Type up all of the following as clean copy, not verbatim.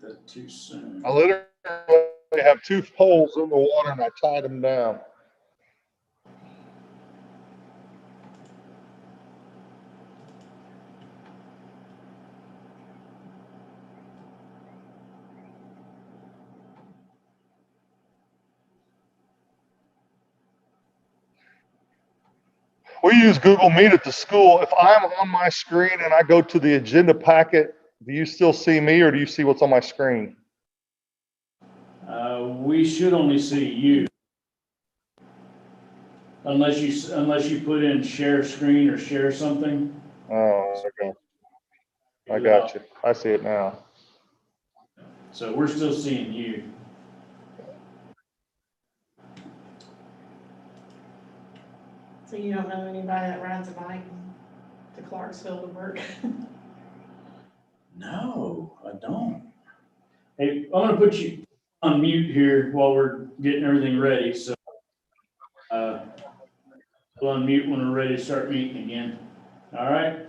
that too soon. I literally have 2 poles in the water and I tied them down. We use Google Meet at the school. If I'm on my screen and I go to the agenda packet, do you still see me or do you see what's on my screen? We should only see you. Unless you put in share screen or share something. Oh, okay. I got you. I see it now. So we're still seeing you. So you don't know anybody that rides a bike to Clarksville to work? No, I don't. Hey, I'm gonna put you on mute here while we're getting everything ready, so we'll unmute when we're ready to start meeting again. All right?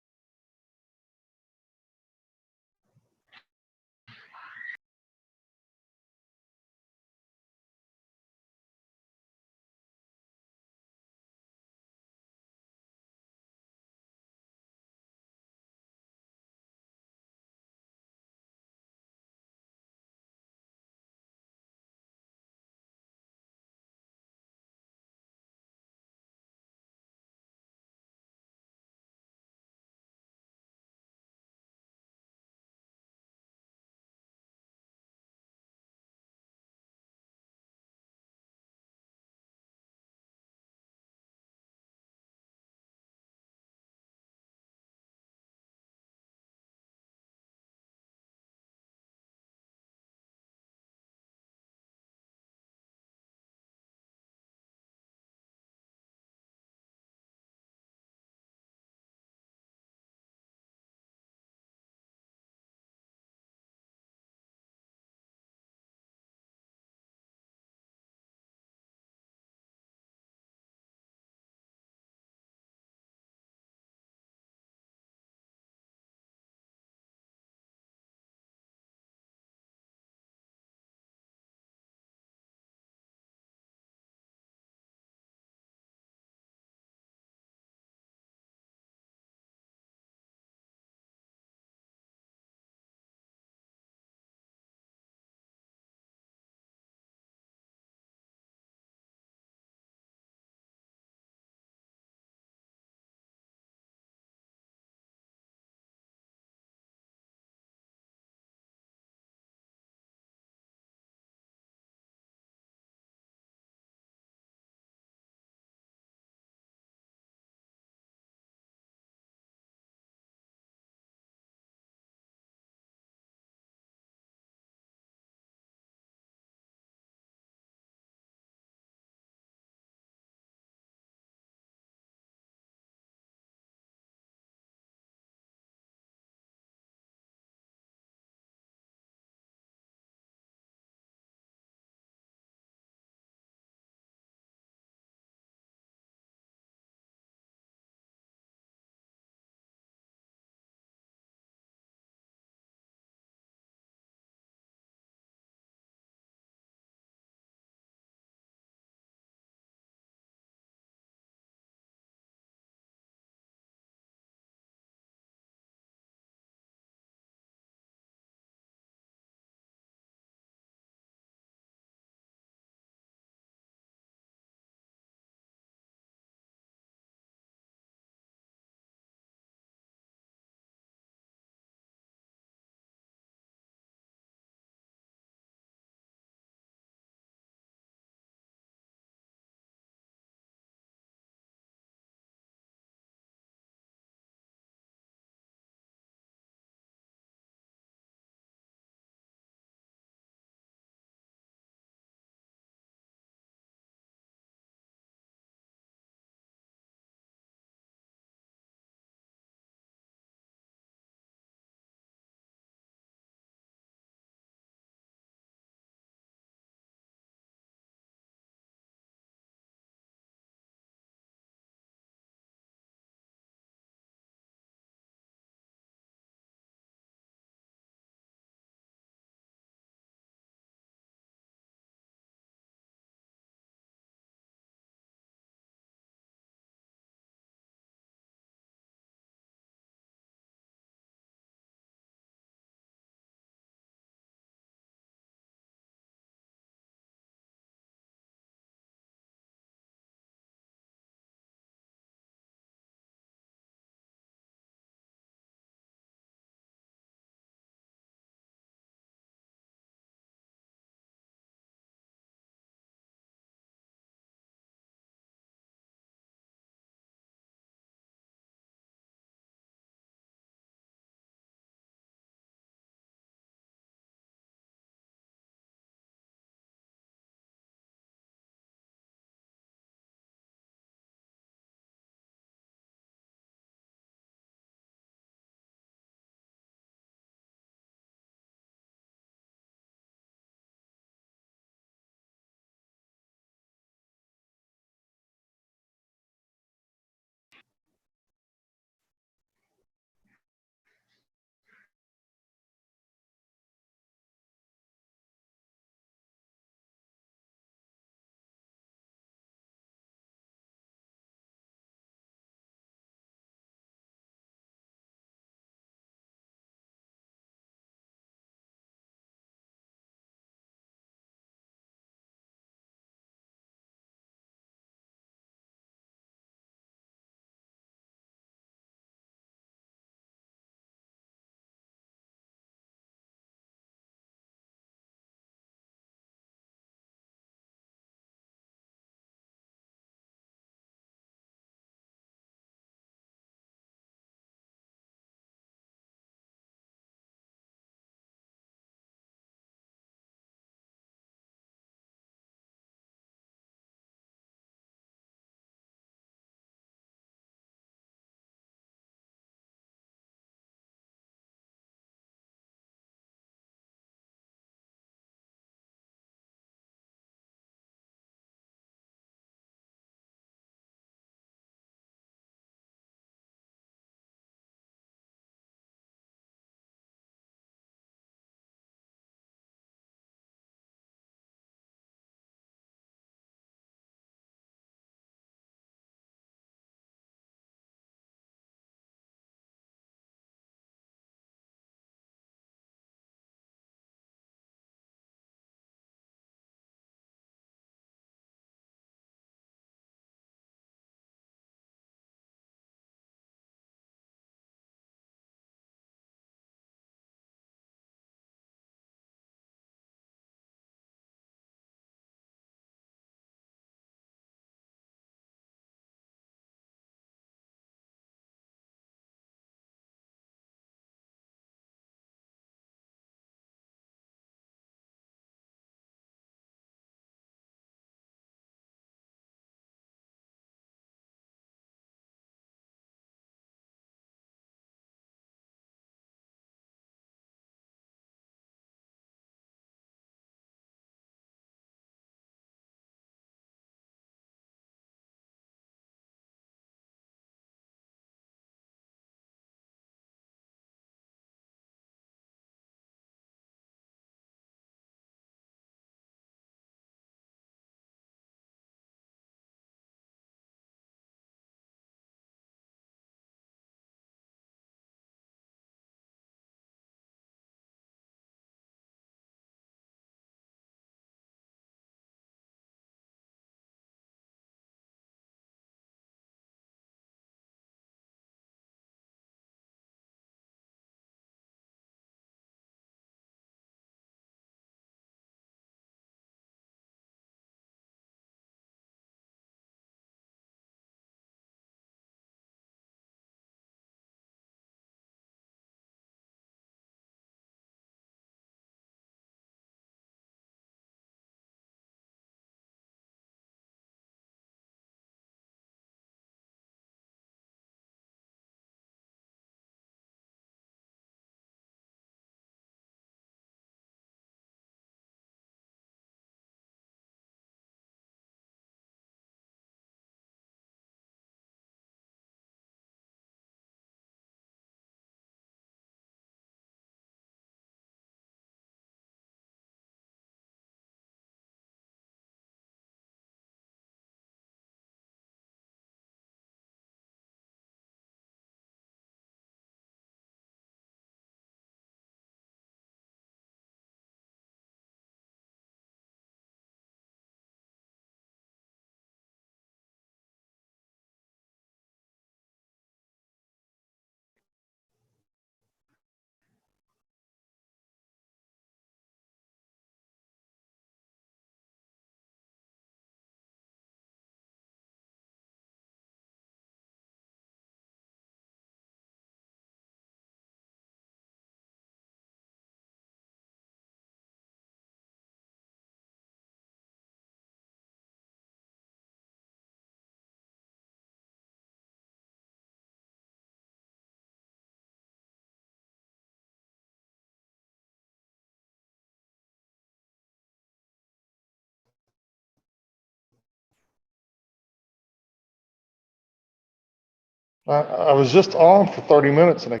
I was just on for 30 minutes and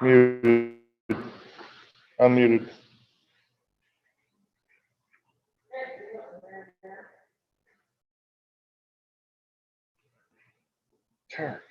muted. Unmuted. Sure.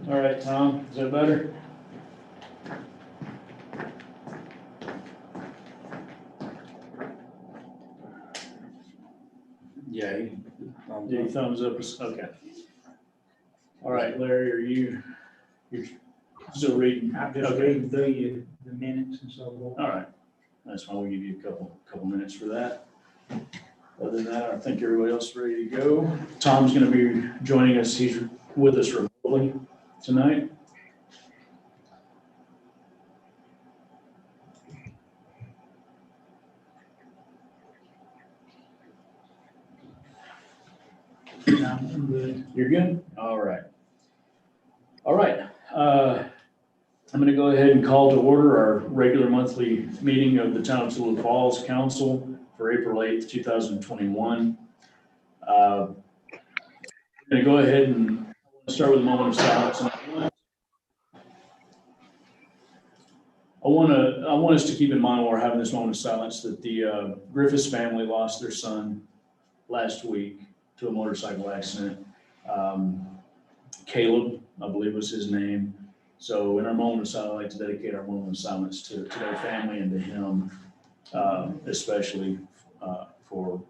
All right, Tom, is that better? Yeah. Yeah, thumbs up, okay. All right, Larry, you're still reading? I'm just Okay. reading through you the minutes and so forth. All right, that's fine, we'll give you a couple minutes for that. Other than that, I think everybody else is ready to go. Tom's gonna be joining us, he's with us remotely tonight. I'm good. You're good? All right. All right, I'm gonna go ahead and call to order our regular monthly meeting of the Town of Tallulah Falls Council for April 8th, 2021. I'm gonna go ahead and start with a moment of silence. I want us to keep in mind while we're having this moment of silence that the Griffiths family lost their son last week to a motorcycle accident. Caleb, I believe was his name. So in our moment of silence, I'd like to dedicate our moment of silence to their family and to him, especially for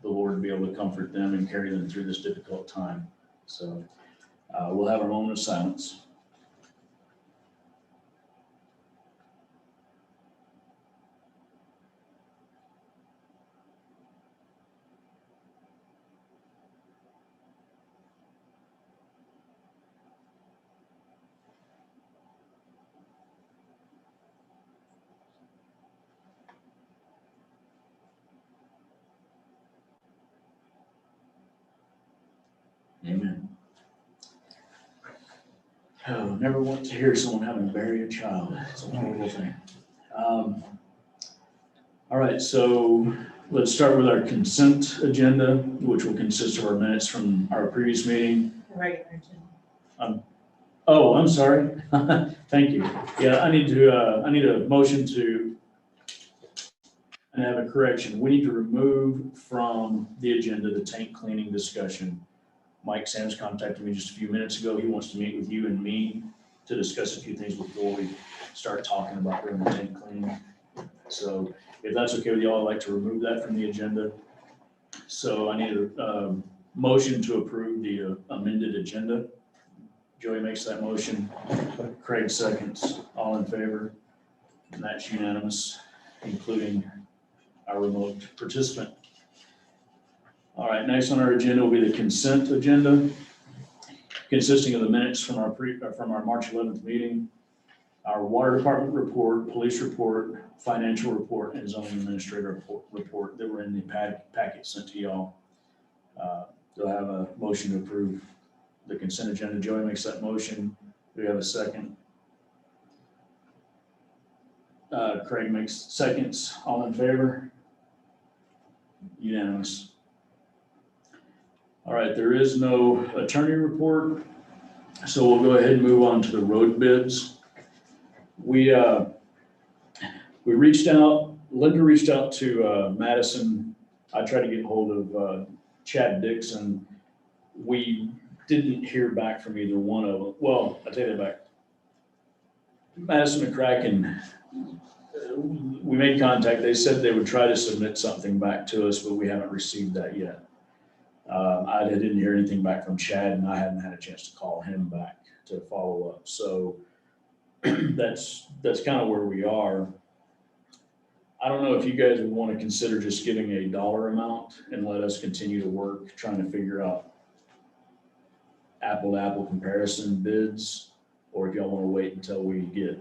the Lord to be able to comfort them and carry them through this difficult time. So we'll have our moment of silence. Amen. Oh, never want to hear someone having to bury a child. It's a horrible thing. All right, so let's start with our consent agenda, which will consist of our minutes from our previous meeting. Regular agenda. Oh, I'm sorry. Thank you. Yeah, I need a motion to, and have a correction. We need to remove from the agenda the tank cleaning discussion. Mike Sams contacted me just a few minutes ago. He wants to meet with you and me to discuss a few things before we start talking about doing the tank cleaning. So if that's okay with y'all, I'd like to remove that from the agenda. So I need a motion to approve the amended agenda. Joey makes that motion. Craig seconds. All in favor? And that's unanimous, including our remote participant. All right, next on our agenda will be the consent agenda, consisting of the minutes from our March 11th meeting, our water department report, police report, financial report, and zoning administrator report that were in the packet sent to y'all. Do I have a motion to approve the consent agenda? Joey makes that motion. Do we have a second? Craig makes seconds. All in favor? Unanimous. All right, there is no attorney report, so we'll go ahead and move on to the road bids. We reached out, Linda reached out to Madison. I tried to get hold of Chad Dixon. We didn't hear back from either one of them. Well, I take that back. Madison McCracken, we made contact. They said they would try to submit something back to us, but we haven't received that yet. I didn't hear anything back from Chad, and I hadn't had a chance to call him back to follow up. So that's kind of where we are. I don't know if you guys would want to consider just giving a dollar amount and let us continue to work, trying to figure out apple-to-apple comparison bids, or if y'all want to wait until we get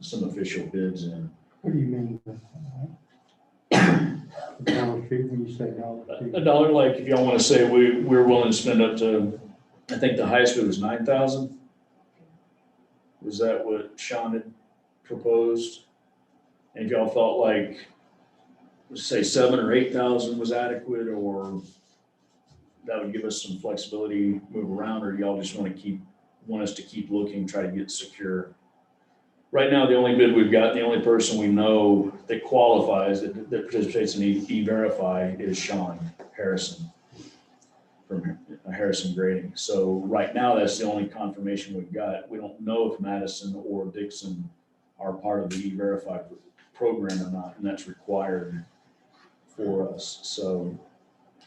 some official bids in. What do you mean? Dollar fee, when you say dollar fee? A dollar, like if y'all want to say we're willing to spend up to, I think the highest bid was 9,000. Was that what Sean had proposed? And if y'all felt like, let's say 7,000 or 8,000 was adequate, or that would give us some flexibility, move around, or y'all just want us to keep looking, try to get secure. Right now, the only bid we've got, the only person we know that qualifies, that participates in E-Verify is Sean Harrison from Harrison Grading. So right now, that's the only confirmation we've got. We don't know if Madison or Dixon are part of the E-Verify program or not, and that's required for us. So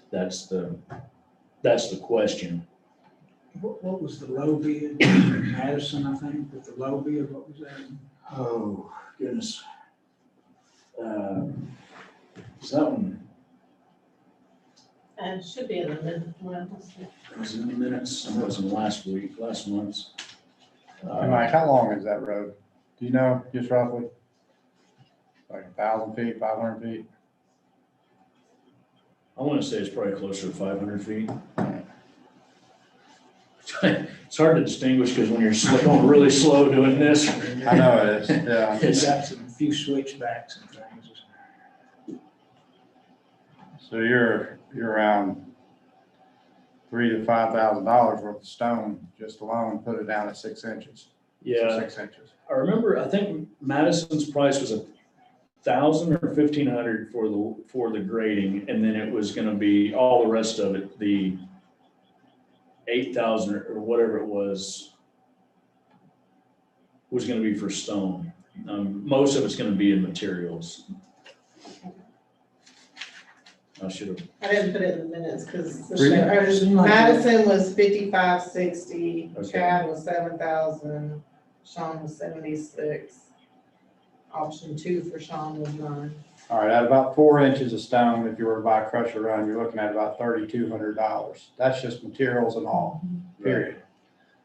that's the question. What was the low bid? Madison, I think, with the low bid, what was that? Oh, goodness. Is that one, And it should be in the mid, well, was it in the minutes? It wasn't last month's. Hey, Mike, how long is that road? Do you know, just roughly? Like 1,000 feet, 500 feet? I want to say it's probably closer to 500 feet. It's hard to distinguish because when you're going really slow doing this. I know it is, yeah. It's got some few switchbacks and things. So you're around $3,000 to $5,000 worth of stone just alone, put it down at 6 inches. Yeah, 6 inches. I remember, I think Madison's price was 1,000 or 1,500 for the grading, and then it was gonna be all the rest of it, the 8,000 or whatever it was gonna be for stone. Most of it's gonna be in materials. I should have, I didn't put it in the minutes because Seemed like Madison was 5,560, Okay. Chad was 7,000, Sean was 76. Option 2 for Sean was 9. All right, at about 4 inches of stone, if you were to buy a crusher run, you're looking at about $3,200. That's just materials and all, period.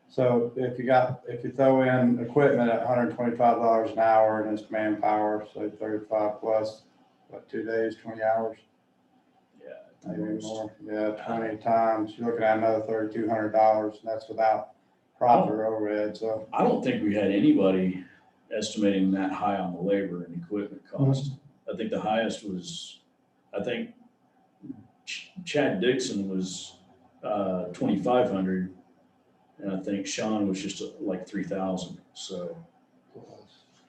So if you throw in equipment at $125 an hour and it's manpower, so 35 plus, what, 2 days, 20 hours? yeah, maybe more, yeah, 20 times, you're looking at another $3,200, and that's without profit or overhead, so. I don't think we had anybody estimating that high on the labor and equipment cost. I think the highest was, I think Chad Dixon was 2,500, and I think Sean was just like 3,000, so.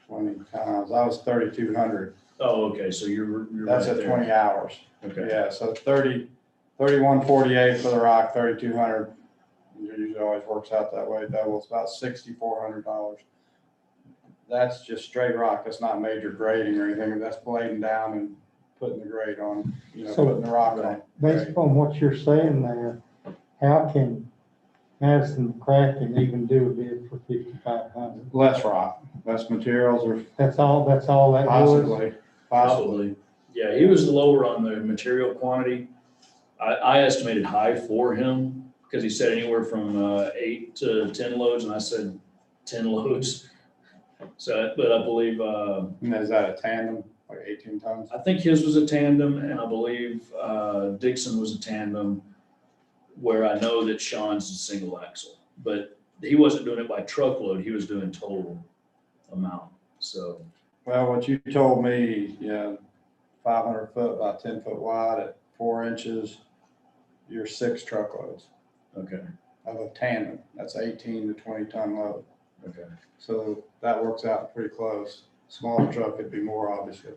20 times, I was 3,200, Oh, okay, so you're right that's at there. 20 hours. Okay, Yeah, so 3148 for the rock, 3,200. Usually always works out that way, doubles, about $6,400. That's just straight rock, that's not major grading or anything, that's blading down and putting the grade on, So- putting the rock on. Based upon what you're saying there, how can Madison Crafting even do a bid for 5,500? Less rock, less materials, or That's all that was? possibly. probably. Yeah, he was lower on the material quantity. I estimated high for him because he said anywhere from 8 to 10 loads, and I said 10 loads. So, but I believe, And is that a tandem, like 18 tons? I think his was a tandem, and I believe Dixon was a tandem, where I know that Sean's a single axle. But he wasn't doing it by truckload, he was doing total amount, so. Well, what you told me, 500 foot, about 10 foot wide at 4 inches, you're 6 truckloads Okay, of a tandem. That's 18 to 20 ton load. okay. So that works out pretty close. Smaller truck could be more, obviously.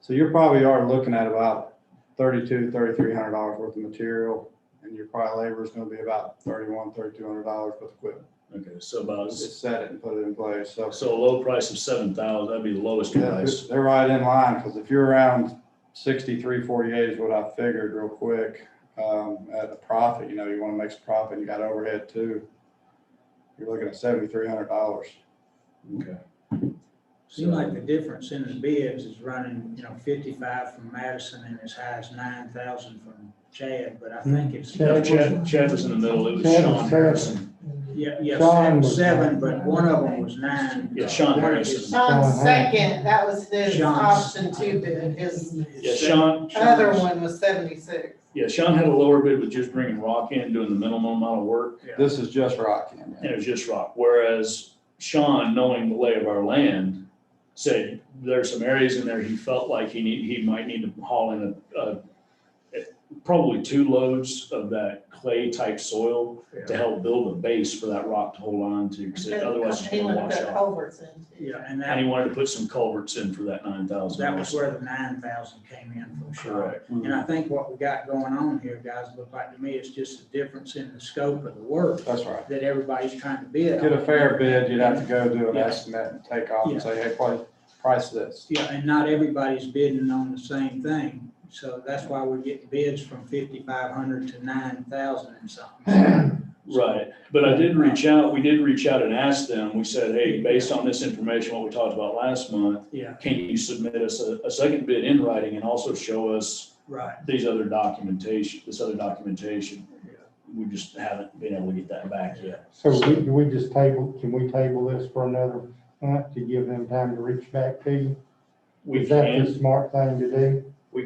So you probably are looking at about $3,200 worth of material, and your probably labor is going to be about $3,200 with equipment. Okay, so about, Just set it and put it in place. So so a low price of 7,000, that'd be the lowest price. they're right in line, because if you're around 63.48 is what I figured real quick, at a profit, you want to make some profit, you got overhead too. You're looking at $7,300. Okay. Seems like the difference in the bids is running, 55 from Madison and as high as 9,000 from Chad, but I think it's. No, Chad was in the middle, it was Chad was Sean seven. Harrison. Yeah, Sean was- 7, but one of them was 9. Yeah, Sean One of Harrison. his- Sean's second, that was his Sean's- option 2 bid, his Yeah, Sean, other one was 76. yeah, Sean had a lower bid with just bringing rock in, doing the minimum amount of work, This is just rock in. and it was just rock. Whereas Sean, knowing the lay of our land, said there's some areas in there he felt like he might need to haul in probably 2 loads of that clay type soil to help build a base for that rock to hold on to, because otherwise it's He gonna wanted wash to put out. culverts in too. Yeah, and And he that, wanted to put some culverts in for that 9,000. that was where the 9,000 came in from Sean. Correct. And I think what we got going on here, guys, look like to me, it's just a difference in the scope of the work That's right. that everybody's trying to bid. Get a on. fair bid, you'd have to go do an Yeah. estimate and take off Yeah. and say, hey, price this. Yeah, and not everybody's bidding on the same thing. So that's why we're getting bids from 5,500 to 9,000 and something. Right, but we did reach out and ask them, we said, hey, based on this information, what we talked about last month, Yeah, can you submit us a second bid in writing and also show us right. this other documentation? We just haven't been able to get that back yet. So can we table this for another month to give them time to reach back to you? We Is that the can, smart thing to do? or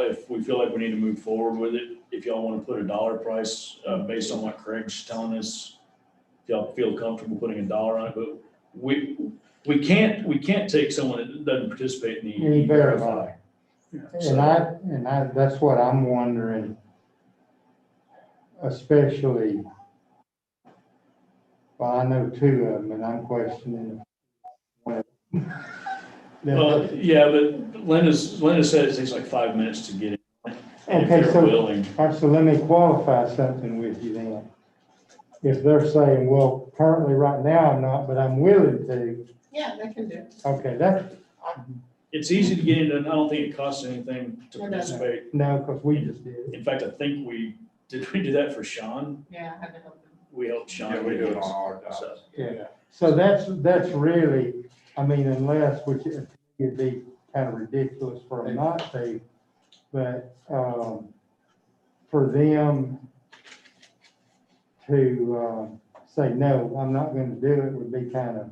if we feel like we need to move forward with it, if y'all want to put a dollar price, based on what Craig's telling us, if y'all feel comfortable putting a dollar on it, but we can't take someone that doesn't participate in the E-Verify. So- And I, that's what I'm wondering, especially, well, I know 2 of them, and I'm questioning one of them. Well, yeah, but Linda said it takes like 5 minutes to get in. And if Okay, they're so- willing, All right, so let me qualify something with you then. If they're saying, well, currently, right now, I'm not, but I'm willing to, Yeah, they can do it. okay, that, it's easy to get into, and I don't think it costs anything to It doesn't. participate. no, because we just did it. In fact, I think we do that for Sean? Yeah, I had to help them. We helped Sean. Yeah, we do it on his. all our So, jobs. Yeah, so that's really, I mean, unless, which it'd be kind of ridiculous for them not to, but, for them to, say, no, I'm not gonna do it would be kind of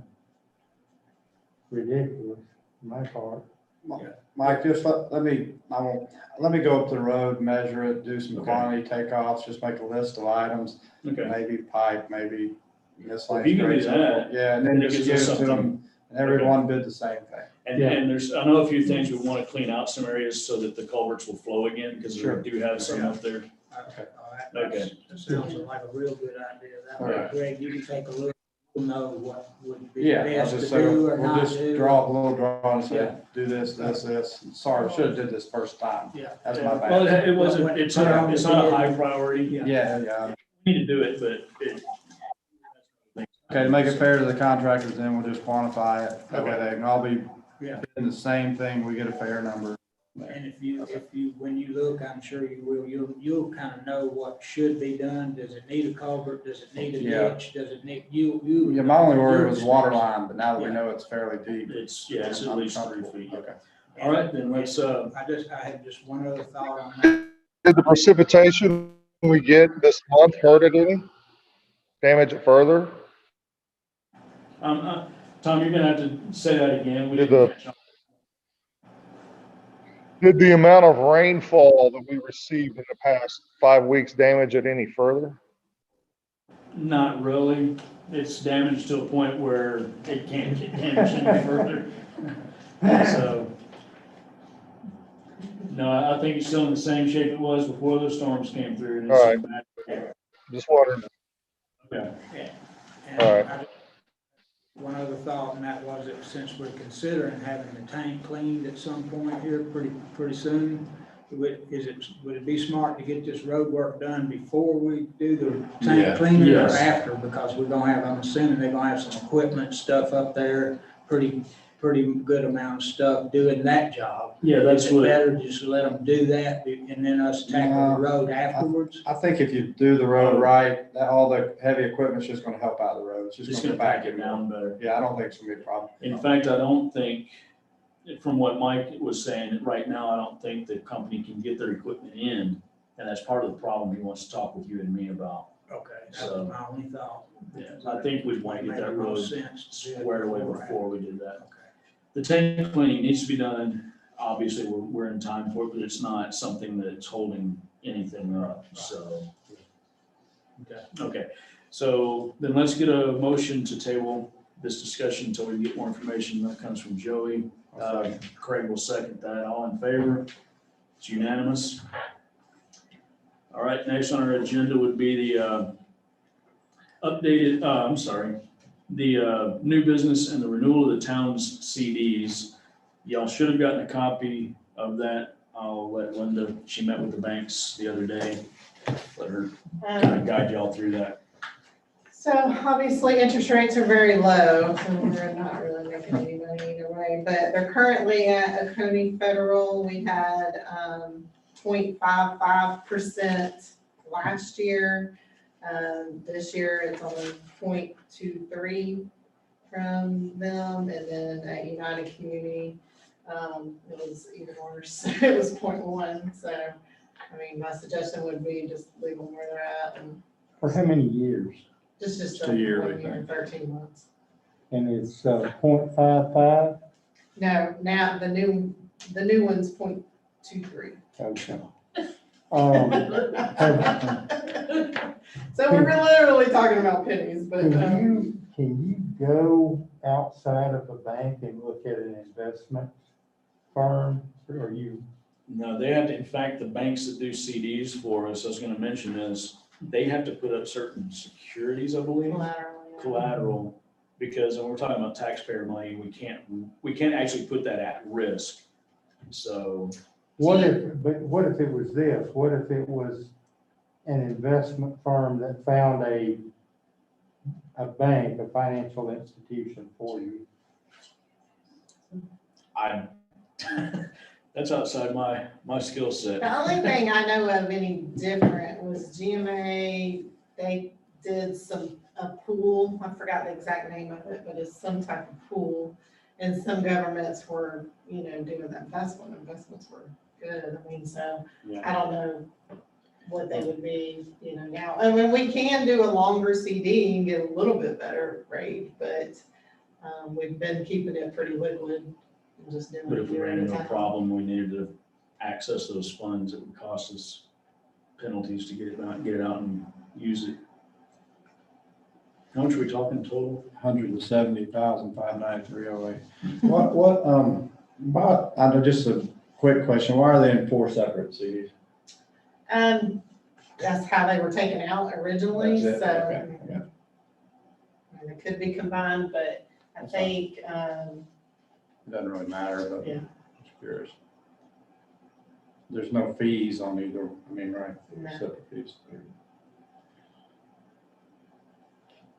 ridiculous on my part. Mike, just let me go up the road, measure it, do some Okay. quantity takeoffs, just make a list of items, Okay, maybe pipe, maybe If miscellaneous. you can do grades. that, Yeah, and then then it just gives us give it to something. them, and everyone bid the same thing. and there's, I know a few things we want to clean out some areas so that the culverts will flow again, because we Sure. do have some up there. Okay. That sounds like a real good idea. That way, Alright. Greg, you can take a look, we'll know what would be Yeah, I'll best to just say, do or we'll not just do. draw up a little drawing and say, Yeah. do this, this. Sorry, should have did this first time. Yeah. That's my Well, bad. it wasn't, it's not a high priority. Yeah. Yeah. We need to do it, but it. Okay, to make it fair to the contractors, then we'll just quantify it. That way Okay. they can all be Yeah. in the same thing, we get a fair number. And if you, when you look, I'm sure you will, you'll kind of know what should be done. Does it need a culvert? Does it need a Yeah. ditch? Does it need, you. Yeah, my only worry was your water specs. line, but now that we Yeah. know it's fairly deep. It's at I'm least 3 comfortable. feet. Okay. All right, then let's, I had just one other thought on that. Did the precipitation we get this month hurt it any? Damage it further? Tom, you're gonna have to say that again. We Did didn't the- catch on. Did the amount of rainfall that we received in the past 5 weeks damage it any further? Not really. It's damaged to a point where it can't get damaged any further. So, no, I think it's still in the same shape it was before those storms came through. And it's All right. bad. Just wondering. Okay. And All right. one other thought, and that was that since we're considering having the tank cleaned at some point here pretty soon, would it be smart to get this road work done before we do the Yeah. tank cleaning or Yes. after? Because we're gonna have, I'm assuming they're gonna have some equipment stuff up there, pretty good amount of stuff doing that job. Yeah, that's Is it what, better just let them do that and then us tackle the road afterwards? I think if you do the road right, that all the heavy equipment's just gonna help out the road. It's just just gonna gonna pack it down better. Yeah, I don't think it's gonna be a problem. In fact, I don't think, from what Mike was saying, right now, I don't think the company can get their equipment in. And that's part of the problem he wants to talk with you and me about. Okay, that was my only thought. Yeah, I think we'd want to get that road sense to do it squared away beforehand. before we did that. Okay. The tank cleaning needs to be done. Obviously, we're in time for it, but it's not something that's holding anything up, so. Okay, so then let's get a motion to table this discussion until we get more information. That comes from Joey. Craig will second that. All in favor? It's unanimous. All right, next on our agenda would be the the new business and the renewal of the town's CDs. Y'all should have gotten a copy of that. I'll let Linda, she met with the banks the other day. Let her kind of guide y'all through that. So obviously, interest rates are very low, so we're not really making any money either way, but they're currently at Oconee Federal, we had 0.55% last year. This year, it's only 0.23 from them, and then at United Community, it was even worse, it was 0.1, so, I mean, my suggestion would be just leave them where they're at, and For how many years? just Just a year, 1 I year and 13 months. And it's 0.55? No, now the new one's 0.23. Okay. So we're literally talking about pennies, but, Can you go outside of a bank and look at an investment firm, or you? No, they have to, in fact, the banks that do CDs for us, I was gonna mention is, they have to put up certain securities, I believe. Collateral, because when we're talking about taxpayer money, we can't actually put that at risk. So, What if it was this? What if it was an investment firm that found a bank, a financial institution for you? that's outside my skill set. The only thing I know of any different was GMA, they did a pool, I forgot the exact name of it, but it's some type of pool. And some governments were, doing that investments were good, I mean, so Yeah. I don't know what they would be, now. I mean, we can do a longer CD and get a little bit better rate, but we've been keeping it pretty liquid and just doing But it if we here ran in into a town. problem, we needed to access those funds, it would cost us penalties to get it out and use it. How much are we talking total? 170,593.08. What, I know, just a quick question, why are they in 4 separate CDs? That's how they were taken out originally, That's it, so. okay, yeah. And it could be combined, but I That's think, It doesn't really matter, but Yeah. I'm just curious. There's no fees on either, I mean, right? No. Separate fees.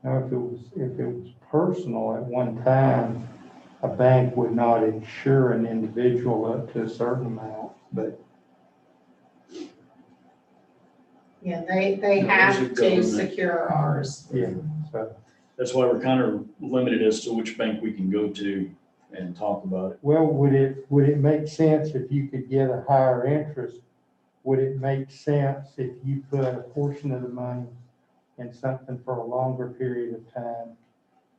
Now, if it was personal at one time, a bank would not insure an individual up to a certain amount, but yeah, they No, those are have to government. secure ours. yeah, so. That's why we're kind of limited as to which bank we can go to and talk about it. Well, would it make sense if you could get a higher interest? Would it make sense if you put a portion of the money in something for a longer period of time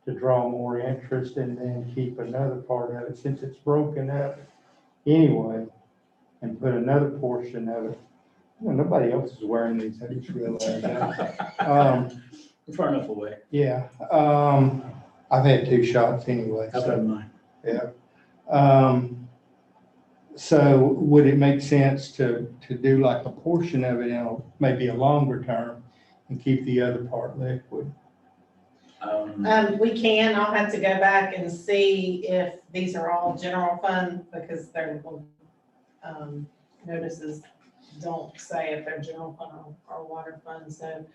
to draw more interest and then keep another part of it, since it's broken up anyway, and put another portion of it? Well, nobody else is wearing these, I just realized that. We're far enough away. Yeah, I've had 2 shots anyway. How so- about mine? Yeah. So would it make sense to do like a portion of it in maybe a longer term and keep the other part liquid? We can, I'll have to go back and see if these are all general fund, because their, notices don't say if they're general fund or water fund, so,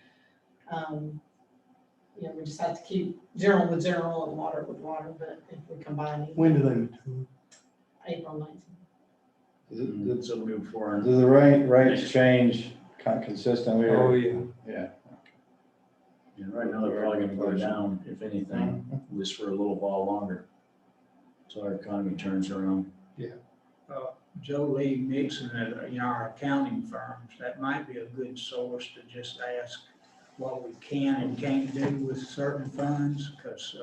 we just have to keep general with general and water with water, but if we combine it, When do they mature? April 19th. So it'll be before. Do the rates change kind of consistently? or- Oh, yeah. Yeah. Yeah, right now, they're probably gonna go down, if anything, at least for a little while longer. So our economy turns around. Joe Lee Nixon at, our accounting firms, that might be a good source to just ask what we can and can't do with certain funds, because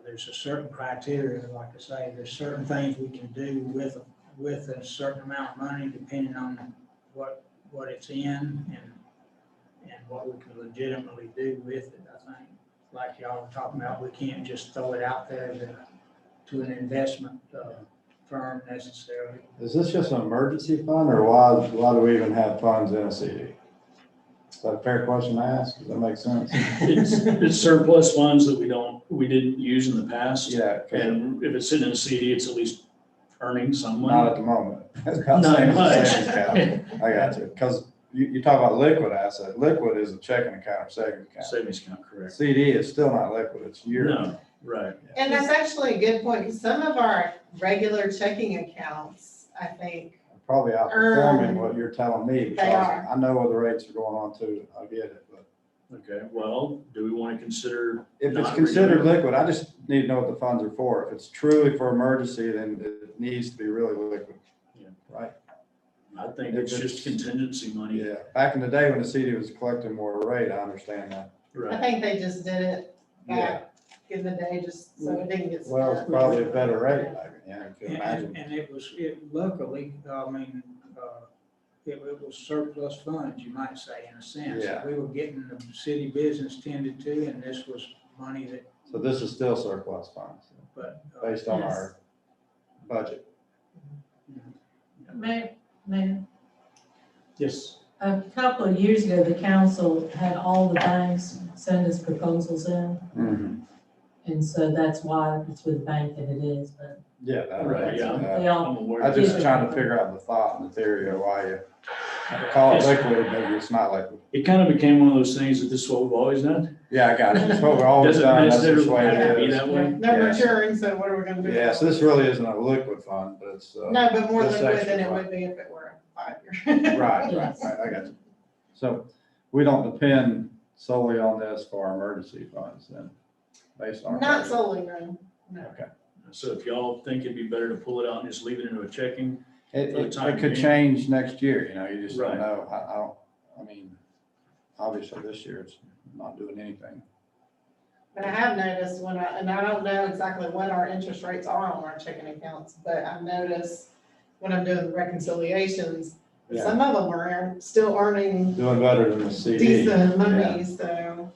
there's a certain criteria, like I say, there's certain things we can do with a certain amount of money, depending on what it's in and what we can legitimately do with it, I think. Like y'all were talking about, we can't just throw it out there to an investment firm necessarily. Is this just an emergency fund, or why do we even have funds in a CD? Is that a fair question to ask? Does that make sense? It's surplus funds that we didn't use in the past. Yeah, And if it's sitting in a CD, it's at least earning some not money. at the moment. It's about Not same as a much. savings account. I got you, because you talk about liquid asset. Liquid is a checking account or savings account. Savings account, correct. CD is still not liquid, it's year. No, right. And that's actually a good point, because some of our regular checking accounts, I think, Probably outperforming what you're telling me, because are. I know what the rates are going on too, I get it, but. Okay, well, do we want to consider? If it's not considered renewing? liquid, I just need to know what the funds are for. If it's truly for emergency, then it needs to be really liquid. Yeah. Right? I think If it's just contingency money. Yeah, back in the day when the CD was collecting more rate, I understand that. I Right. think they just did it back in the day, just so it didn't get. Well, it's spent. probably a better rate, yeah, you can imagine. And it luckily, it was surplus funds, you might say, in a sense. Yeah. We were getting the city business tended to, and this was money that, So this is still surplus funds, but. based on Yes. our budget. Mayor, Yes. a couple of years ago, the council had all the banks send us proposals in, and so that's why it's with the bank that it is, but Yeah, that, Right, yeah. they all, I'm aware. I just trying to figure out the thought and the theory of why you call it liquid, maybe it's not liquid. It kind of became one of those things that this is what we've always done. Yeah, I got it. That's what we're always Doesn't done. That's just the way necessarily have to be it is. that way. They're Yeah. maturing, so what are we gonna do? Yeah, so this really isn't a liquid fund, but it's. No, but more this liquid extra than it fund. would be if it were a 5-year. Right, Yes. I got you. So we don't depend solely on this for our emergency funds then, based on. our Not budget. solely, no. Okay. So if y'all think it'd be better to pull it out and just leave it into a checking, It, For the it time could being. change next year, you just Right. don't know. I mean, obviously this year it's not doing anything. But I have noticed and I don't know exactly what our interest rates are on our checking accounts, but I've noticed when I'm doing the reconciliations, Yeah. some of them are still earning Doing better than the CD. decent Yeah. money, so.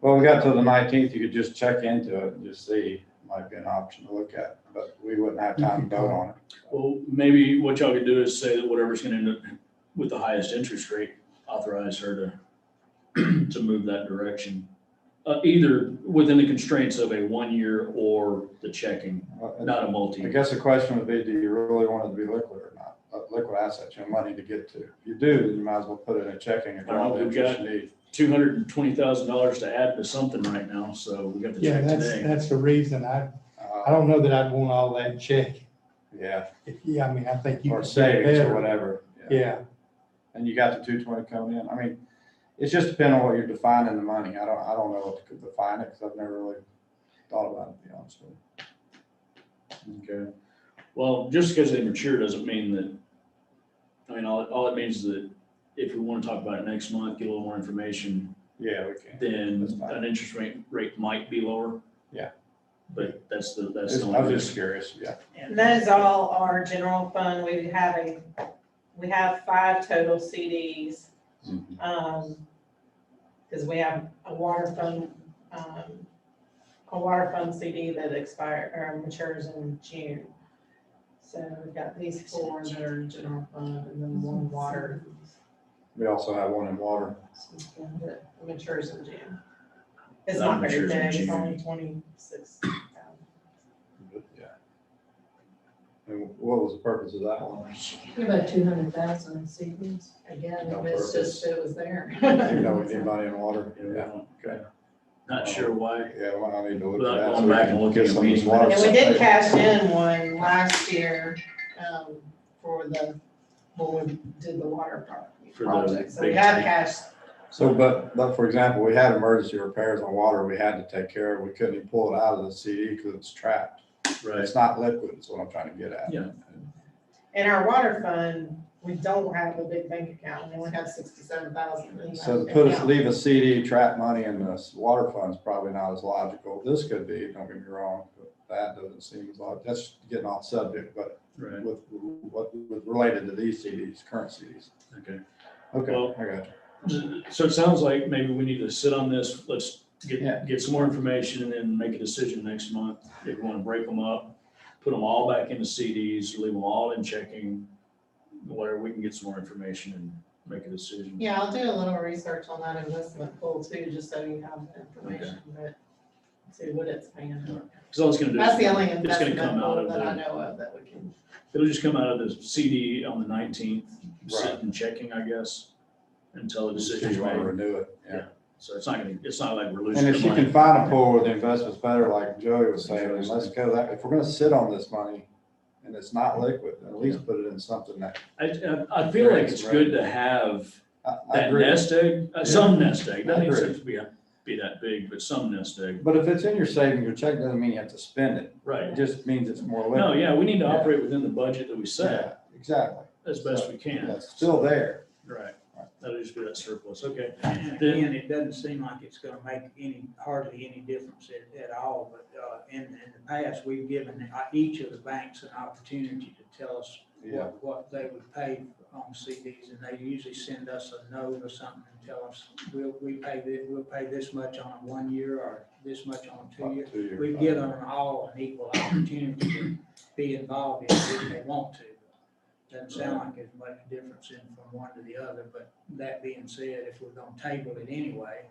Well, we got till the 19th, you could just check into it and just see, might be an option to look at, but we wouldn't have time to vote on it. Well, maybe what y'all could do is say that whatever's gonna end up with the highest interest rate, authorize her to move that direction. Either within the constraints of a 1 year or the checking, not a I multi. guess the question would be, do you really want it to be liquid or not? Liquid assets, you have money to get to. If you do, then you might as well put it in checking and I don't all know, the we've interest got- you need. $220,000 to add to something right now, so we got the Yeah, check that's, today. that's the reason I don't know that I'd want all that check. Yeah, Yeah, I mean, I think you or could do savings or better. whatever. Yeah, And you got the 220 coming in. I mean, it's just depending on what you're defining the money. I don't know what to define it because I've never really thought about it, to be honest with you. Okay. Well, just because they mature doesn't mean that, I mean, all it means is that if we want to talk about it next month, get a little more information, Yeah, we can. then That's fine. an interest rate might be lower. Yeah. But that's the I only was risk. just curious, yeah. And those all are general fund. We have 5 total CDs. Because we have a water fund CD that matures in June. So we've got these 4 that are general fund and then 1 water We also have one in water. that matures in June. It's That not very matures in big, it's June. only 26,000. Yeah. And what was the purpose of that one? About 200,000 in CDs. Again, No it's just, purpose. it was there. You know, we need money in water. You Yeah, know, okay. Not sure why. Yeah, well, I need to look Without at that. going so we back can and looking get at some of this meeting water minutes. And we stuff did paid. cash in one last year, when we did the water For the project, so we big have tank. cash. So, but for example, we had emergency repairs on water we had to take care of. We couldn't even pull it out of the CD because it's trapped. Right. It's not liquid, is what I'm trying to get at. Yeah. In our water fund, we don't have a big bank account, we only have 67,000 in So that to account. leave a CD, trap money in this water fund's probably not as logical. This could be, don't get me wrong, but that doesn't seem as logical. That's getting off subject, but Right, with related to these CDs, current CDs. okay. Okay, Well- I got you. So it sounds like maybe we need to sit on this, let's Yeah. get some more information and then make a decision next month. If we want to break them up, put them all back into CDs, leave them all in checking, whatever, we can get some more information and make a decision. Yeah, I'll do a little research on that investment pool too, just so you have the information, but see what it's paying. Because all it's gonna do That's the only is, it's gonna investment come out pool of that I the, know of that we can. it'll just come out of the CD on the 19th, Right. sitting checking, I guess, until the So decision's you want to made. renew it, yeah. So it's not like we're losing And if the you can money. find a pool where the investment's better, like Joey was saying, then let's go that, if we're gonna sit on this money and it's not liquid, then at least put it in something that, I feel like it's good to have I that agree. nest egg, some nest egg, I doesn't even agree. have to be that big, but some nest egg. But if it's in your savings, your check doesn't mean you have to spend it. It Right. just means it's more liquid. No, yeah, we need to Yeah. operate within the budget that we set Yeah, exactly. as best we Yeah, can. it's still there. Right. That'll just be that surplus. Okay. And again, it doesn't seem like it's gonna make hardly any difference at all, but, in the past, we've given each of the banks an opportunity to tell us Yeah. what they would pay on CDs, and they usually send us a note or something and tell us, we'll pay this much on a 1 year or this much on a 2 year. 2 year. We give them all an equal opportunity to be involved in it if they want to. Doesn't sound like there's much difference in from one to the other, but that being said, if we're gonna table it anyway,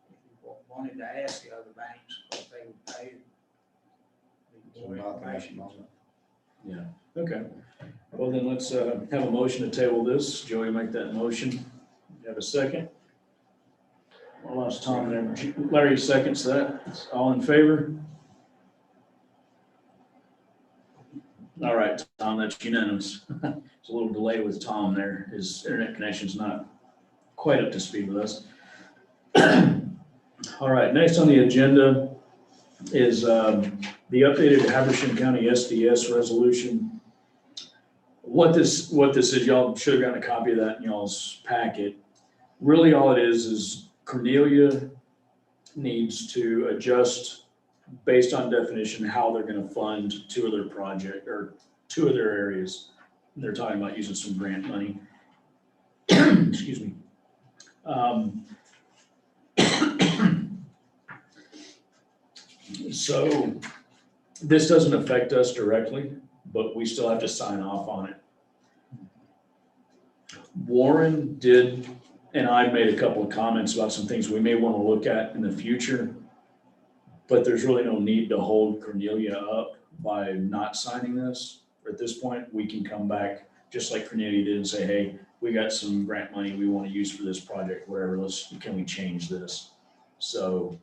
if you wanted to ask the other banks what they would pay. So not the next moment. Yeah, okay. Well, then let's have a motion to table this. Joey, make that motion. You have a second? I lost Tom there. Larry seconds that. All in favor? All right, Tom, that's unanimous. There's a little delay with Tom there. His internet connection's not quite up to speed with us. All right, next on the agenda is the updated Habersham County SDS resolution. What this is, y'all should have gotten a copy of that in y'all's packet. Really, all it is Cornelia needs to adjust based on definition, how they're gonna fund two of their project, or two of their areas. They're talking about using some grant money. Excuse me. So this doesn't affect us directly, but we still have to sign off on it. Warren did, and I made a couple of comments about some things we may want to look at in the future, but there's really no need to hold Cornelia up by not signing this. At this point, we can come back, just like Cornelia did, and say, hey, we got some grant money we want to use for this project, whatever, can we change this? So.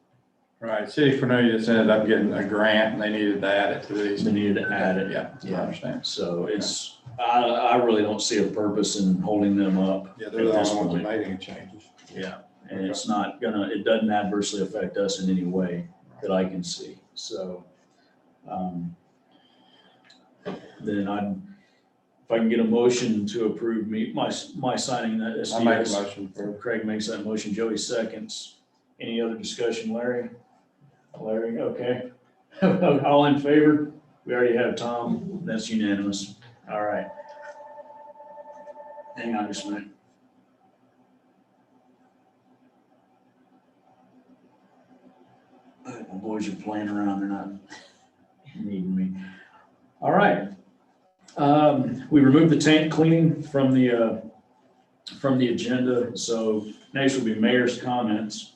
Right, City of Cornelia just ended up getting a grant and they needed to add it to these. They needed to add it. Yeah, I understand. So it's, I really don't see a purpose in holding them up. Yeah, they're the only ones that made any changes. Yeah, and it's not gonna, it doesn't adversely affect us in any way that I can see, so. Then if I can get a motion to approve my signing that SDS. I make a motion for. Craig makes that motion, Joey seconds. Any other discussion, Larry? Larry, okay. All in favor? We already have Tom, that's unanimous. All right. Hang on just a minute. My boys are playing around, they're not needing me. All right. We removed the tank cleaning from the agenda, so next will be mayor's comments.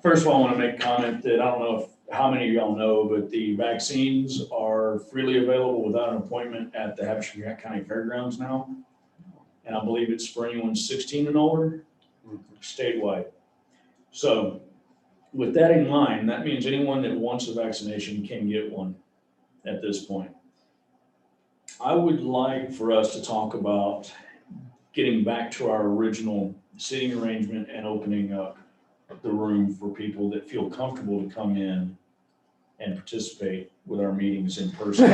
First of all, I want to make a comment that I don't know how many of y'all know, but the vaccines are freely available without an appointment at the Habersham County Fairgrounds now. And I believe it's for anyone 16 and older, statewide. So with that in mind, that means anyone that wants a vaccination can get one at this point. I would like for us to talk about getting back to our original seating arrangement and opening up the room for people that feel comfortable to come in and participate with our meetings in person.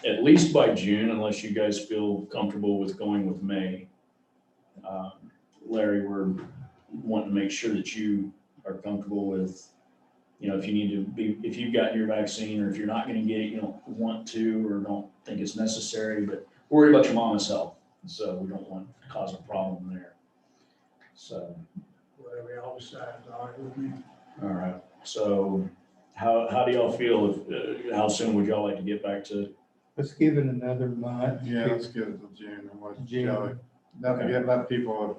At least by June, unless you guys feel comfortable with going with May. Larry, we're wanting to make sure that you are comfortable with, if you need to be, if you've gotten your vaccine, or if you're not going to get it, you don't want to or don't think it's necessary, but worry about your mama's health. So we don't want to cause a problem there. So. Whatever y'all decide is all right with me. All right. So how do y'all feel if, how soon would y'all like to get back to? Let's give it another month. Yeah, let's give it till June and what, June. let people,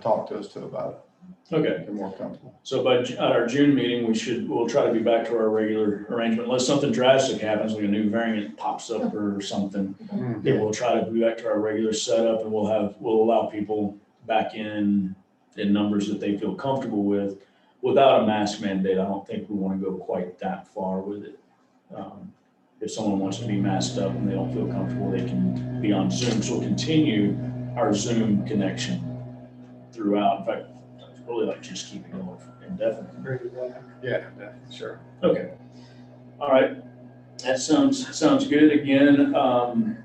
talk to us too about Okay. it. They're more comfortable. So at our June meeting, we'll try to be back to our regular arrangement, unless something drastic happens, like a new variant pops up or something. Then we'll try to be back to our regular setup, and we'll allow people back in numbers that they feel comfortable with without a mask mandate. I don't think we want to go quite that far with it. If someone wants to be masked up and they don't feel comfortable, they can be on Zoom. So we'll continue our Zoom connection throughout. In fact, I'd really like to just keep it going indefinitely. Yeah, definitely, sure. Okay. All right. That sounds good. Again, I'm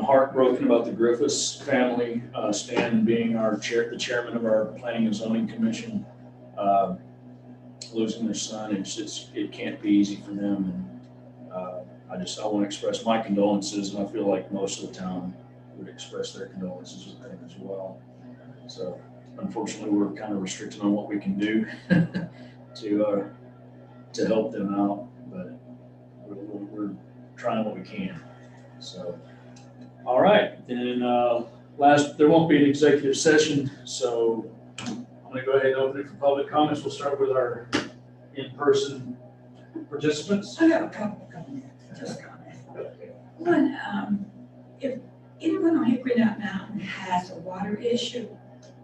heartbroken about the Griffiths family, Stan being the chairman of our Planning and Zoning Commission, losing their son. It can't be easy for them. And I want to express my condolences, and I feel like most of the town would express their condolences with them as well. So unfortunately, we're kind of restricted on what we can do to help them out, but we're trying what we can. So, all right, then there won't be an executive session, so I'm gonna go ahead and open it for public comments. We'll start with our in-person participants. I have a couple comments, just comments. One, if anyone on Hickory Nut Mountain has a water issue,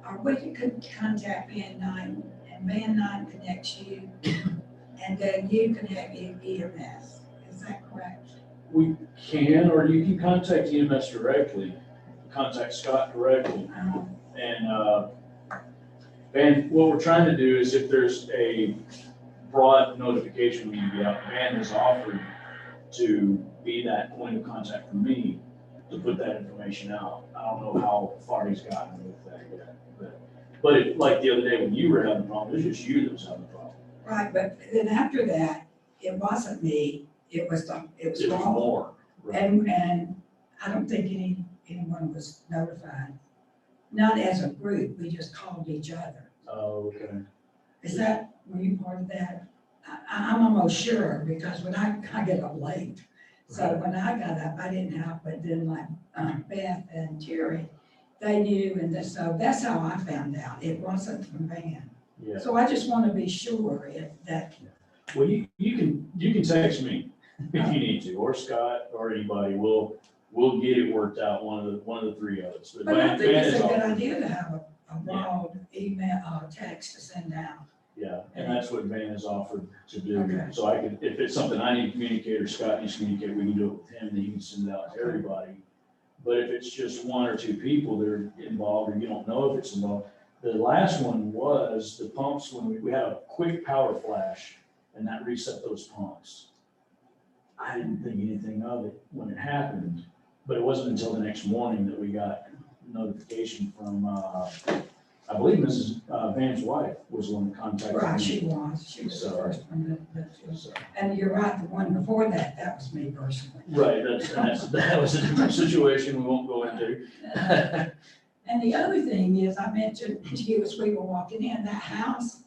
or we could contact BN9, and BN9 connects you, and then you can have EMS. Is that correct? We can, or you can contact EMS directly, contact Scott directly. And what we're trying to do is, if there's a broad notification we can get out, Van has offered to be that point of contact for me to put that information out. I don't know how far he's gotten with that yet, but it, like the other day when you were having a problem, it was just you that was having a problem. Right, but then after that, it wasn't me, it was It was wrong. more. Right. And I don't think anyone was notified. Not as a group, we just called each other. Oh, okay. Were you part of that? I'm almost sure, because when I get up late, so when I got up, I didn't have, but then like Beth and Jerry, they knew, and so that's how I found out. It wasn't from Van. Yeah. So I just want to be sure if that, Well, you can text me if you need to, or Scott, or anybody. We'll get it worked out, one of the three of us. but I Van- think Van it's is a good off. idea to have a broad email, text to send out. Yeah, and that's what Van has offered to do. Okay. So I could, if it's something I need to communicate or Scott needs to communicate, we can do it with him, and he can send it out to everybody. But if it's just one or two people that are involved, or you don't know if it's involved, the last one was the pumps, when we had a quick power flash, and that reset those pumps. I didn't think anything of it when it happened, but it wasn't until the next morning that we got notification from, I believe Mrs. Van's wife was the one that contacted Right, me. she was the So- first one that was. So- And you're right, the one before that, that was me personally. Right, that was a different situation we won't go into. And the other thing is, I mentioned to you as we were walking in, that house,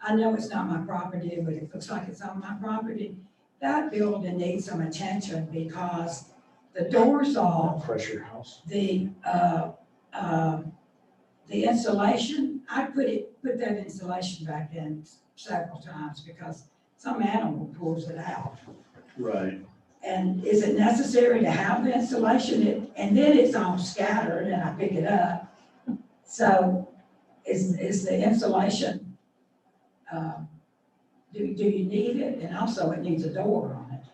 I know it's not my property, but it looks like it's on my property. That building needs some attention because the door's off, Pressure house. the insulation, I put that insulation back in several times because some animal pulls it out. Right. And is it necessary to have the insulation? And then it's all scattered and I pick it up. So is the insulation, do you need it? And also it needs a door on it.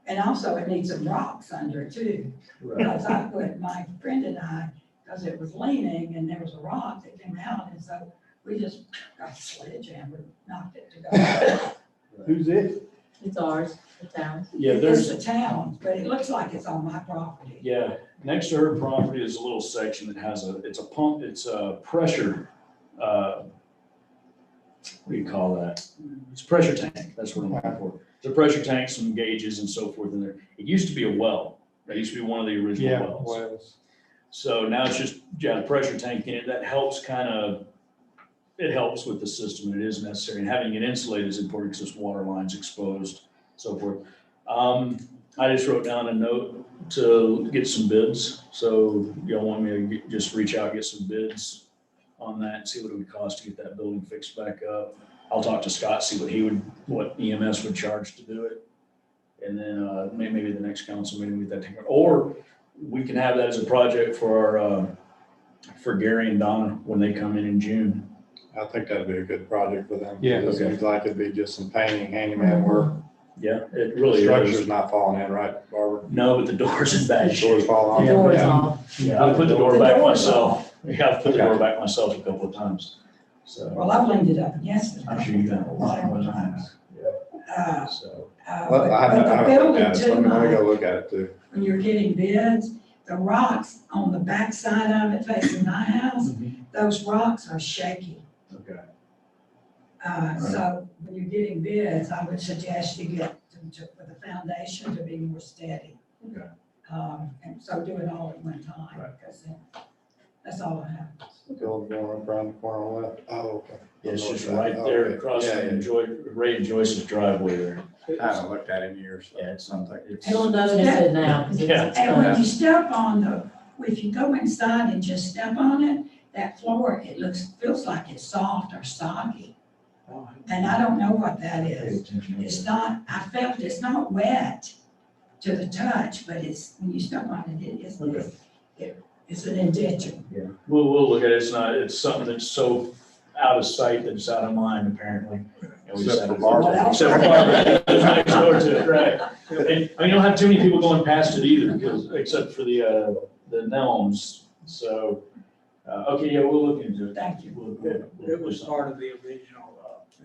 And also it needs some rocks under it too. Right. Because I put my friend and I, because it was leaning and there was a rock that came out. And so we just got a sledgehammer, knocked it to go. Who's it? It's ours, the town. Yeah, It's there's, the town, but it looks like it's on my property. yeah, next to her property is a little section that has it's a pump, it's a pressure, what do you call that? It's a pressure tank, that's what I'm looking for. It's a pressure tank, some gauges and so forth in there. It used to be a well, that used to be one of the original Yeah, wells. wells. So now it's just, got a pressure tank in it, that helps it helps with the system, and it is necessary, and having it insulated is important because this water line's exposed, so forth. I just wrote down a note to get some bids, so y'all want me to just reach out, get some bids on that, and see what it would cost to get that building fixed back up. I'll talk to Scott, see what EMS would charge to do it, and then, maybe the next council meeting we get that taken, or we can have that as a project for our, for Gary and Donna when they come in June. I think that'd be a good project for them. Yeah. It seems like it'd be just some painting, handyman work. Yeah, it The really structure's is. not falling in, right, Barbara? No, but the door's in bad Doors shape. fall off. The door is Yeah. off. Yeah, I put the door The back door's myself. Yeah, I put the Okay. door back myself a couple of times. So Well, I've leaned it up against it. I'm sure you've done a lot of times. So, Well, But I the haven't looked building at it, so too, let me Mike, go look at it too. when you're getting bids, the rocks on the back side of it facing my house, those rocks are shaky. okay. So when you're getting bids, I would suggest you get for the foundation to be more steady. Okay. And so do it all at one time, Right. because that's all I have. Building going up around the corner on the left. Oh, okay. It's I'll just look at right it. there Okay. across Yeah, from Ray and Joyce's driveway there. I haven't looked at it in years. So. Yeah, it's something. You'll notice it now, because it's Yeah. And when done. you step on if you go inside and just step on it, that floor, feels like it's soft or soggy. And I don't know what that is. It's not, I felt it's not wet to the touch, but when you step on it, it's an indentation. Yeah, we'll look at it. It's something that's so out of sight that it's out of mind, apparently. And we just Except have for to- Barbara. Except for Barbara, that's next door to it, right. And I mean, you don't have too many people going past it either, because, except for the Nelms, so, okay, yeah, we'll look into it. Thank you. We'll It was part of the original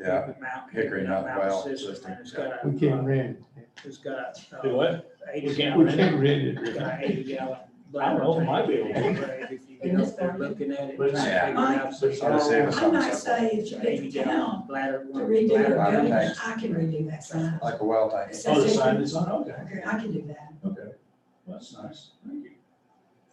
Yeah, Hickory Nut well system, It's got We can rent it's got Do what? 80 We can't it. We gallon, can rent it. it's got 80 gallon. I don't know, it might be able to. If you get up there looking at it, But- trying to Yeah. figure out. But- Gotta save us I something might simple, say if you get 80 the town gallon bladder. to one redo bladder the Bladder building, tanks. I can redo that sign. like a well tank. Oh, the sign is on, okay, Okay, I can do that. okay. That's nice. Thank you.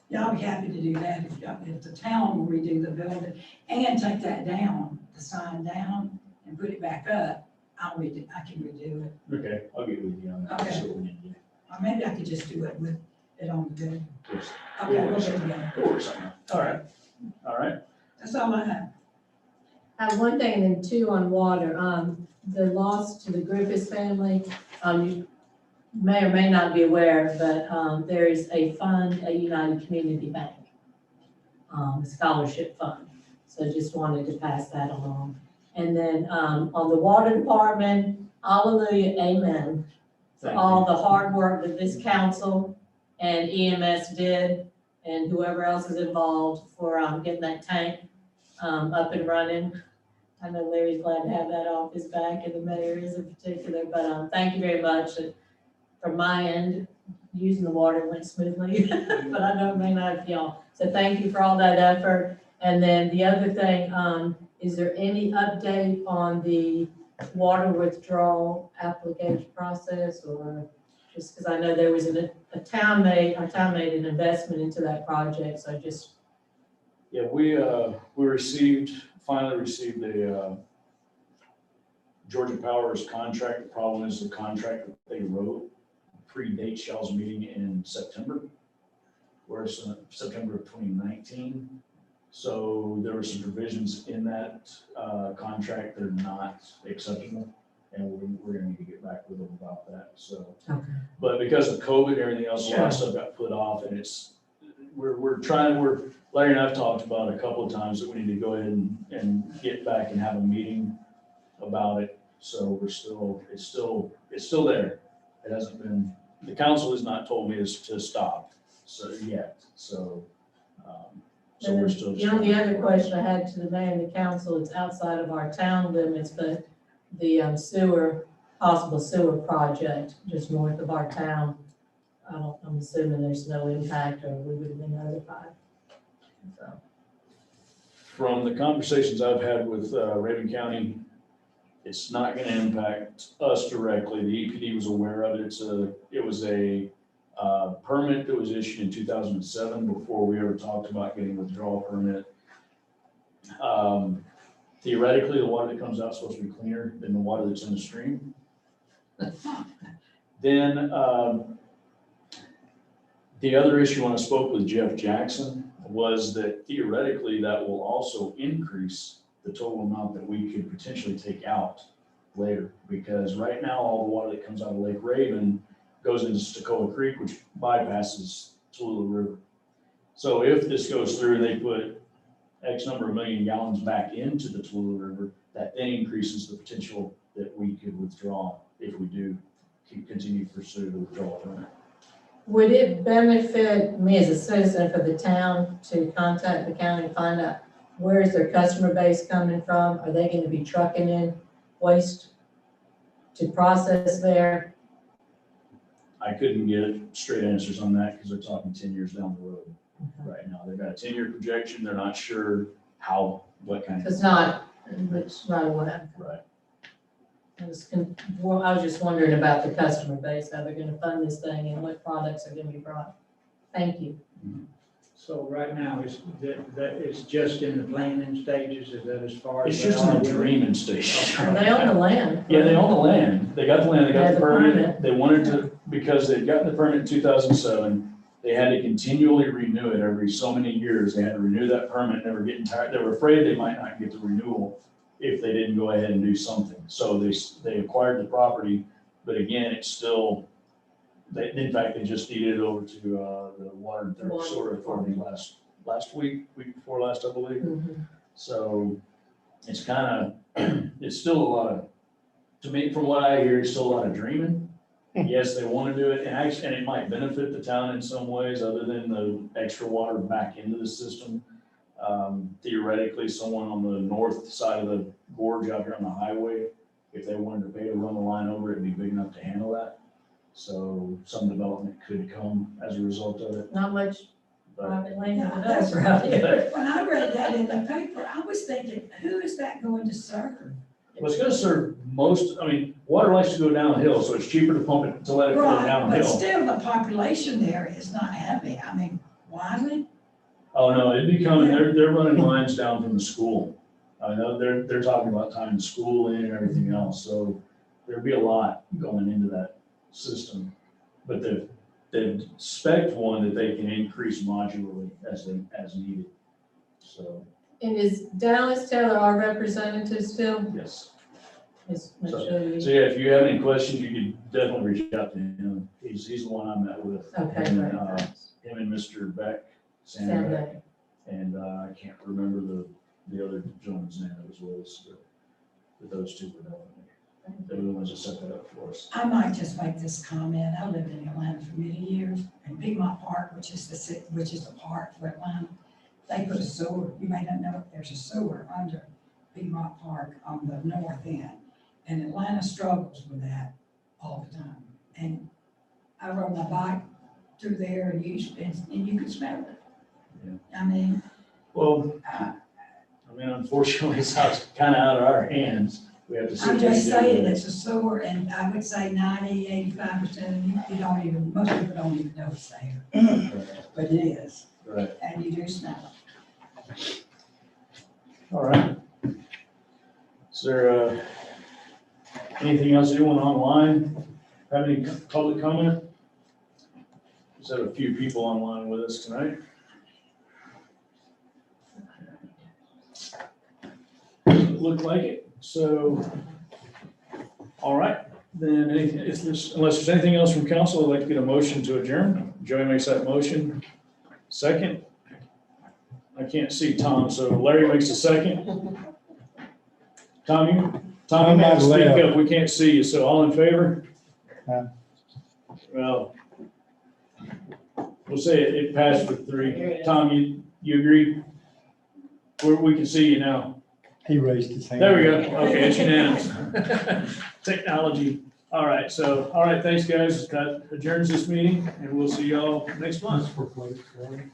Yeah, I'll be happy to do that if the town will redo the building and take that down, the sign down and put it back up. I can redo it. Okay, I'll get with you on that. Okay. See what we need to do. Or maybe I could just do it with it on the building. Just- Okay, we'll do it together. We'll work something out. All right, all right. That's all I have. I have one thing and then two on water. The loss to the Griffiths family, you may or may not be aware, but, there is a fund, a United Community Bank, a scholarship fund. So just wanted to pass that along. And then, on the water department, hallelujah, amen. For Thank all you. the hard work that this council and EMS did and whoever else is involved for, getting that tank, up and running. I know Larry's glad to have that off his back and the mayor is in particular, but, thank you very much. From my end, using the water went smoothly, but I know it may not have y'all. So thank you for all that effort. And then the other thing, is there any update on the water withdrawal application process or just because I know there was our town made an investment into that project, so just, Yeah, we finally received a, Georgia Power's contract. The problem is the contract that they wrote predates y'all's meeting in September, whereas September of 2019. So there were some provisions in that, contract that are not acceptable. And we're gonna need to get back with them about that, so. okay. But because of COVID, everything else, a lot of stuff got put off and we're Larry and I've talked about a couple of times that we need to go ahead and get back and have a meeting about it. So it's still there. It hasn't been, the council has not told me to stop, so yet, so, so we're still. The only other question I had to the mayor and the council, it's outside of our town limits, but the possible sewer project just north of our town. I'm assuming there's no impact or we would have been notified. So, From the conversations I've had with Raven County, it's not gonna impact us directly. The EPD was aware of it. It was a permit that was issued in 2007 before we ever talked about getting a withdrawal permit. Theoretically, the water that comes out is supposed to be cleaner than the water that's in the stream. Then the other issue when I spoke with Jeff Jackson was that theoretically that will also increase the total amount that we could potentially take out later. Because right now, all the water that comes out of Lake Raven goes into Stocoa Creek, which bypasses Tallulah River. So if this goes through and they put X number of million gallons back into the Tallulah River, that then increases the potential that we could withdraw if we do continue to pursue the withdrawal permit. would it benefit me as a citizen for the town to contact the county and find out where is their customer base coming from? Are they going to be trucking in waste to process there? I couldn't get straight answers on that because they're talking 10 years down the road right now. They've got a 10-year projection. They're not sure what kind of. It's not aware. Right. I was just wondering about the customer base, how they're gonna fund this thing and what products are gonna be brought. Thank you. So right now, it's just in the planning stages, is that as far as? It's just in the dreaming stage. Are they own the land? Yeah, they own the land. They got the land, they got They the have the permit. permit. They wanted to, because they'd gotten the permit in 2007, they had to continually renew it every so many years. They had to renew that permit, never getting tired. They were afraid they might not get the renewal if they didn't go ahead and do something. So they acquired the property, but again, it's still, in fact, they just deeded it over to the Water and Sewer Authority last week before last, I believe. Mhm. So it's it's still a lot of, to me, from what I hear, it's still a lot of dreaming. Yes, they want to do it, and it might benefit the town in some ways, other than the extra water back into the system. Theoretically, someone on the north side of the gorge out here on the highway, if they wanted to pay to run the line over, it'd be big enough to handle that. So some development could come as a result of it, Not much but private land Yeah, for that's us around here. When I read that in the paper, I was thinking, who is that going to serve? well, it's gonna serve most, I mean, water likes to go downhill, so it's cheaper to pump it, to let it go Right, but downhill. still, the population there is not heavy. I mean, Wiley, Oh, no, it'd be coming, they're running lines down from the school. I know they're talking about tying the school in and everything else, so there'd be a lot going into that system. But they've spec'd one that they can increase modularly as needed. So, And is Dallas Taylor our representative still? yes. Yes, So Michelle. yeah, if you have any questions, you can definitely reach out to him. He's the one I met with. Okay, Him great. and, him and Mr. Beck, Sam Sam Beck. Day. And I can't remember the other gentleman's name that was with us, but those two were definitely, they were the ones that set that up for us. I might just make this comment. I lived in Atlanta for many years, and Piedmont Park, which is the park for Atlanta, they put a sewer. You may not know, there's a sewer under Piedmont Park on the north end. And Atlanta struggles with that all the time. And I rode my bike through there and you could smell it. I mean, Well, I mean, unfortunately, it's kind of out of our hands. We have to sit. I'm just there and saying, do it's a sewer, and I would say 85% of you don't even, most people don't even know it's there, it. but it is, Right, and you do smell it. all right. Is there anything else, anyone online have any public comment? Just have a few people online with us tonight. Doesn't look like it, so, all right, then, unless there's anything else from council, I'd like to get a motion to adjourn. Joey makes that motion. Second? I can't see Tom, so Larry makes a second. Tom, you have to speak up, we can't see you, so all in favor? Well, we'll say it passed with 3. Tom, you agree? We can see you now. He raised his hand. There we go. Okay, it's unanimous. Technology. All right, thanks, guys. That adjourns this meeting, and we'll see y'all next month. For place, right?